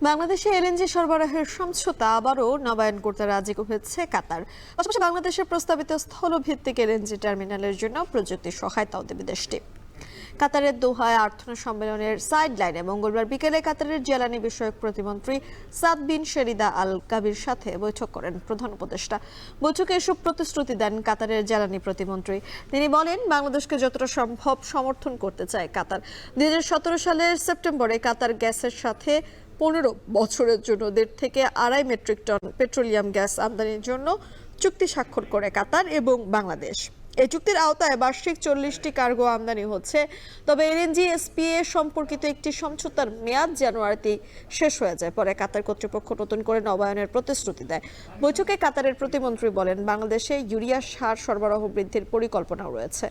বাংলাদেশে এলএনজি সরবরাহের সমঝোতা আবারও নবায়ন করতে রাজি হয়েছে কাতার। পাশাপাশি বাংলাদেশের প্রস্তাবিত স্থলভিত্তিক এলএনজি টার্মিনালের জন্য প্রযুক্তি সহায়তাও দেবে দেশটি। কাতারের দোহায় আর্থনা সম্মেলনের সাইড লাইনে মঙ্গলবার বিকেলে কাতারের জ্বালানি বিষয়ক প্রতিমন্ত্রী সাদ বিন শেরিদা আল কাবির সাথে বৈঠক করেন প্রধান উপদেষ্টা। বৈঠকে এসব প্রতিশ্রুতি দেন কাতারের জ্বালানি প্রতিমন্ত্রী। তিনি বলেন, বাংলাদেশকে যতটা সম্ভব সমর্থন করতে চায় কাতার। 2017 সালের সেপ্টেম্বরে কাতার গ্যাসের সাথে 15 বছরের জন্য 1.5 থেকে 2.5 মেট্রিক টন পেট্রোলিয়াম গ্যাস আমদানির জন্য চুক্তি স্বাক্ষর করে কাতার এবং বাংলাদেশ। এই চুক্তির আওতায় বার্ষিক 40টি কার্গো আমদানি হচ্ছে। তবে এলএনজি এসপিএ সম্পর্কিত একটি সমঝোতার মেয়াদ জানুয়ারিতেই শেষ হয়ে যায়। পরে কাতার কর্তৃপক্ষ নতুন করে নবায়নের প্রতিশ্রুতি দেয়। বৈঠকে কাতারের প্রতিমন্ত্রী বলেন, বাংলাদেশে ইউরিয়া সার সরবরাহ বৃদ্ধির পরিকল্পনাও রয়েছে।